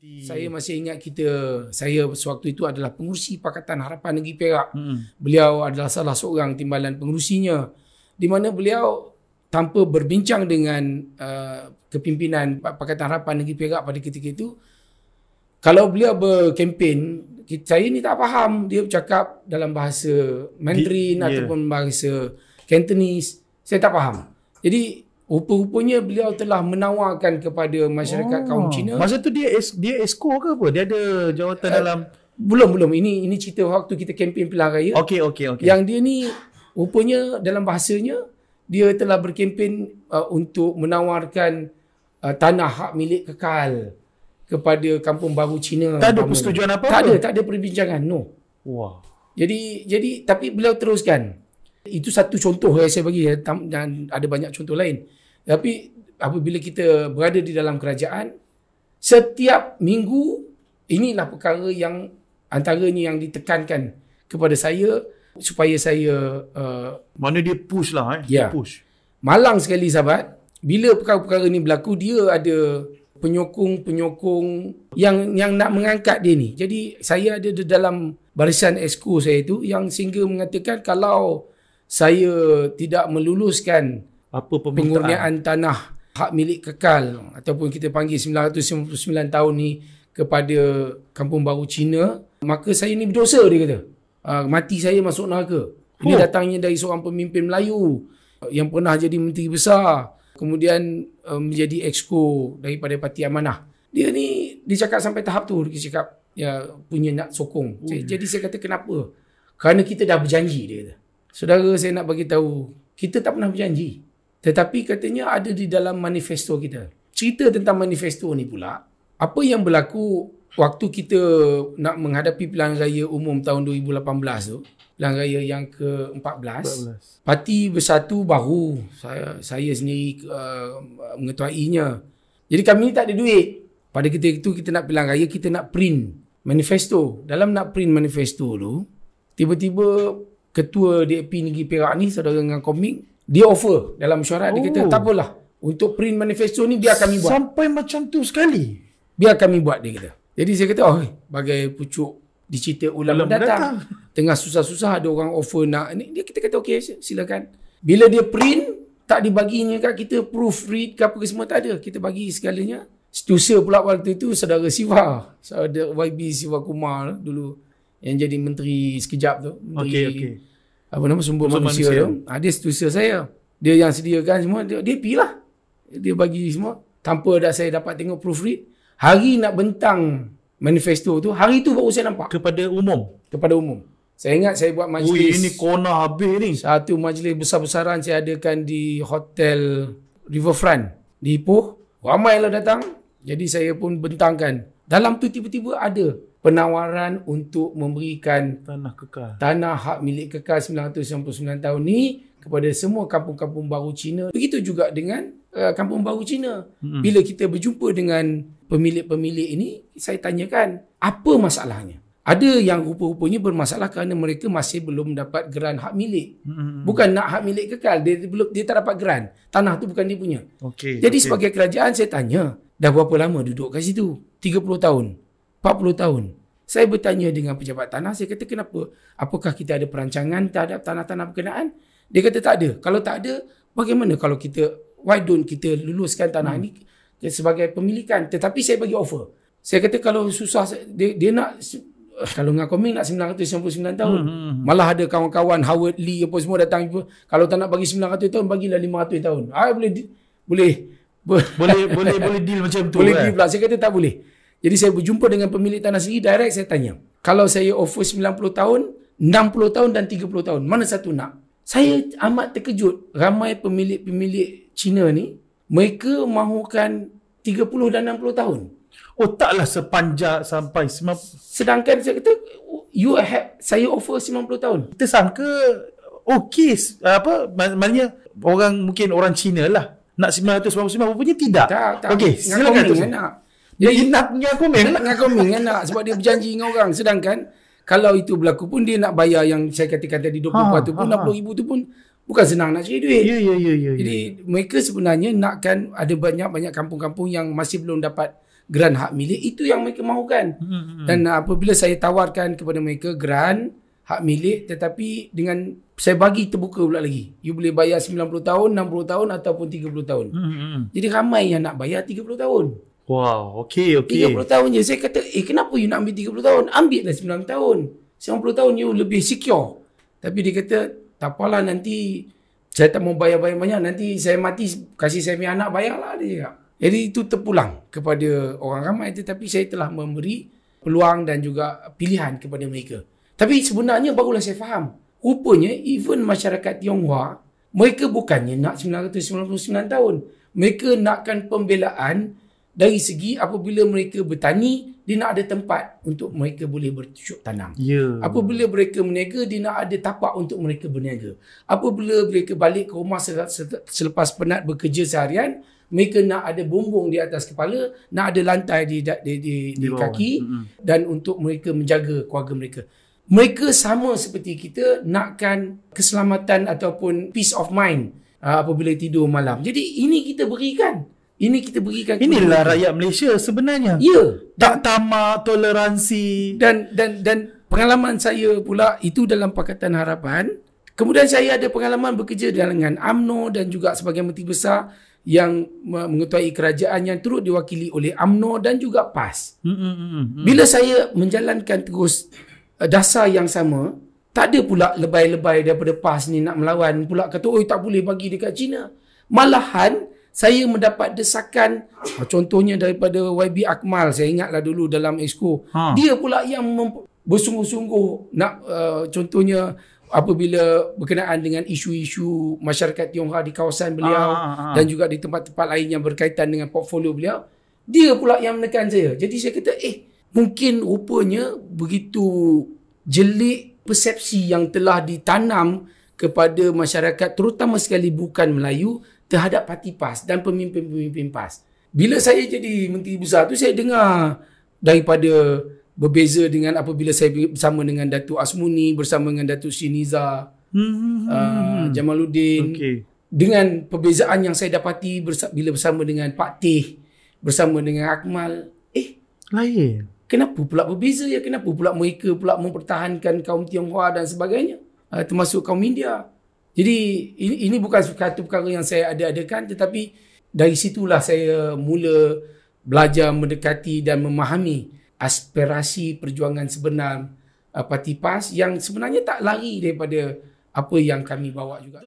Saya masih ingat saya sewaktu itu adalah pengurusi Pakatan Harapan Negeri Perak. Beliau adalah salah seorang timbalan pengurusinya, di mana beliau tanpa berbincang dengan kepimpinan Pakatan Harapan Negeri Perak pada ketika itu, kalau beliau berkempen, saya ni tak faham. Dia bercakap dalam bahasa Mandarin ataupun bahasa Cantonese. Saya tak faham. Jadi rupa-rupanya beliau telah menawarkan kepada masyarakat kaum Cina. Masa tu dia esko ke apa? Dia ada jawatan dalam... Belum. Ini cerita waktu kita kempen pilihan raya. Okey. Yang dia ni rupanya dalam bahasanya, dia telah berkempen untuk menawarkan tanah hak milik kekal kepada Kampung Baru Cina. Tak ada persetujuan apa-apa? Tak ada perbincangan. No. Wah. Jadi tapi beliau teruskan. Itu satu contoh yang saya bagi, dan ada banyak contoh lain. Tapi apabila kita berada di dalam kerajaan, setiap minggu inilah perkara yang antaranya yang ditekankan kepada saya supaya saya mana dia push lah dia push. Malang sekali sahabat, bila perkara-perkara ni berlaku, dia ada penyokong yang nak mengangkat dia ni. Jadi saya ada di dalam barisan esko saya itu yang sehingga mengatakan kalau saya tidak meluluskan pengurniaan tanah hak milik kekal ataupun kita panggil 999 tahun ni kepada Kampung Baru Cina, maka saya ni berdosa, dia kata. Mati saya masuk neraka. Ini datangnya dari seorang pemimpin Melayu yang pernah jadi menteri besar, kemudian menjadi exco daripada Parti Amanah. Dia cakap sampai tahap tu, dia cakap punya nak sokong. Jadi saya kata kenapa? Kerana kita dah berjanji, dia kata. Saudara, saya nak bagi tahu, kita tak pernah berjanji. Tetapi katanya ada di dalam manifesto kita. Cerita tentang manifesto ni pula, apa yang berlaku waktu kita nak menghadapi pilihan raya umum tahun 2018 tu, pilihan raya yang ke-14, Parti Bersatu baru, saya sendiri mengetuainya. Jadi kami ni tak ada duit. Pada ketika itu kita nak pilihan raya, kita nak print manifesto. Dalam nak print manifesto tu, tiba-tiba Ketua DAP Negeri Perak ni, Saudara Ngan Koming, dia offer dalam mesyuarat. Dia kata, tak apalah, untuk print manifesto ni biar kami buat. Sampai macam tu sekali? Biar kami buat, dia kata. Jadi saya kata, bagai pucuk dicerita ulang datang. Tengah susah-susah ada orang offer nak ni. Kita kata, okey, silakan. Bila dia print, tak dibaginya kat kita proofread ke apa ke semua, tak ada. Kita bagi segalanya. Setiausaha pula waktu itu Saudara Siva, Saudara YB Siva Kumar dulu, yang jadi menteri sekejap tu. Menteri, apa nama, sumber manusia tu. Dia setiausaha saya. Dia yang sediakan semua. Dia pergi lah. Dia bagi semua. Tanpa saya dapat tengok proofread. Hari nak bentang manifesto tu, hari tu baru saya nampak. Kepada umum. Saya ingat saya buat majlis. Ini kona habis ni. Satu majlis besar-besaran saya adakan di Hotel Riverfront di Ipoh. Ramai lah datang. Jadi saya pun bentangkan. Dalam tu tiba-tiba ada penawaran untuk memberikan tanah hak milik kekal 999 tahun ni kepada semua kampung-kampung baru Cina. Begitu juga dengan Kampung Baru Cina. Bila kita berjumpa dengan pemilik-pemilik ini, saya tanyakan, apa masalahnya? Ada yang rupa-rupanya bermasalah kerana mereka masih belum dapat geran hak milik. Bukan nak hak milik kekal, dia tak dapat geran. Tanah tu bukan dia punya. Jadi sebagai kerajaan saya tanya, dah berapa lama duduk kat situ? 30 tahun, 40 tahun. Saya bertanya dengan pejabat tanah, saya kata kenapa? Apakah kita ada perancangan terhadap tanah-tanah berkenaan? Dia kata tak ada. Kalau tak ada, bagaimana kalau why don't kita luluskan tanah ni sebagai pemilikan? Tetapi saya bagi offer. Saya kata kalau susah, dia nak, kalau Ngan Koming nak 999 tahun. Malah ada kawan-kawan Howard Lee apa semua datang. Kalau tak nak bagi 900 tahun, bagilah 500 tahun. Boleh deal macam tu. Boleh deal pula. Saya kata tak boleh. Jadi saya berjumpa dengan pemilik tanah sendiri, direct saya tanya. Kalau saya offer 90 tahun, 60 tahun dan 30 tahun, mana satu nak? Saya amat terkejut. Ramai pemilik-pemilik Cina ni, mereka mahukan 30 dan 60 tahun. Taklah sepanjang sampai 90. Sedangkan saya kata, saya offer 90 tahun. Kita sangka, maknanya mungkin orang Cina lah. Nak 999, rupanya tidak. Tak. Okey, silakan tu. Dia Ngan Koming nak sebab dia berjanji dengan orang. Sedangkan kalau itu berlaku pun dia nak bayar yang saya katakan tadi 24 tu pun 60,000 tu pun bukan senang nak cari duit. Ya. Jadi mereka sebenarnya nakkan ada banyak-banyak kampung-kampung yang masih belum dapat geran hak milik, itu yang mereka mahukan. Dan apabila saya tawarkan kepada mereka geran hak milik, tetapi dengan saya bagi terbuka pula lagi. You boleh bayar 90 tahun, 60 tahun ataupun 30 tahun. Jadi ramai yang nak bayar 30 tahun. Wow, okey. 30 tahun je. Saya kata, kenapa you nak ambil 30 tahun? Ambil lah 9 tahun. 90 tahun you lebih secure. Tapi dia kata, tak apalah, nanti saya tak mau bayar-bayar banyak. Nanti saya mati, kasih saya punya anak bayarlah, dia cakap. Jadi itu terpulang kepada orang ramai. Tetapi saya telah memberi peluang dan juga pilihan kepada mereka. Tapi sebenarnya barulah saya faham. Rupanya even masyarakat Tionghoa, mereka bukannya nak 999 tahun. Mereka nakkan pembelaan dari segi apabila mereka bertani, dia nak ada tempat untuk mereka boleh bercocok tanam. Apabila mereka berniaga, dia nak ada tapak untuk mereka berniaga. Apabila mereka balik ke rumah selepas penat bekerja seharian, mereka nak ada bumbung di atas kepala, nak ada lantai di kaki, dan untuk mereka menjaga keluarga mereka. Mereka sama seperti kita nakkan keselamatan ataupun peace of mind apabila tidur malam. Jadi ini kita berikan. Inilah rakyat Malaysia sebenarnya. Ya. Tak tamak, toleransi. Dan pengalaman saya pula itu dalam Pakatan Harapan. Kemudian saya ada pengalaman bekerja dengan UMNO dan juga sebagai menteri besar yang mengetuai kerajaan yang turut diwakili oleh UMNO dan juga PAS. Bila saya menjalankan terus dasar yang sama, tak ada pula lebay-lebay daripada PAS ni nak melawan pula, kata tak boleh bagi dekat China. Malahan saya mendapat desakan, contohnya daripada YB Akmal, saya ingatlah dulu dalam Exco. Dia pula yang bersungguh-sungguh nak contohnya apabila berkenaan dengan isu-isu masyarakat Tionghoa di kawasan beliau dan juga di tempat-tempat lain yang berkaitan dengan portfolio beliau, dia pula yang menekan saya. Jadi saya kata, mungkin rupanya begitu jelik persepsi yang telah ditanam kepada masyarakat, terutama sekali bukan Melayu, terhadap parti PAS dan pemimpin-pemimpin PAS. Bila saya jadi menteri besar tu, saya dengar daripada berbeza dengan apabila saya bersama dengan Datuk Asmuni, bersama dengan Datuk Shiniza, Jamaluddin. Dengan perbezaan yang saya dapati bila bersama dengan Pak Teh, bersama dengan Akmal. Lain. Kenapa pula berbeza ya? Kenapa pula mereka pula mempertahankan kaum Tionghoa dan sebagainya? Termasuk kaum India. Jadi ini bukan satu perkara yang saya ada-adakan, tetapi dari situlah saya mula belajar mendekati dan memahami aspirasi perjuangan sebenar Parti PAS yang sebenarnya tak lari daripada apa yang kami bawa juga.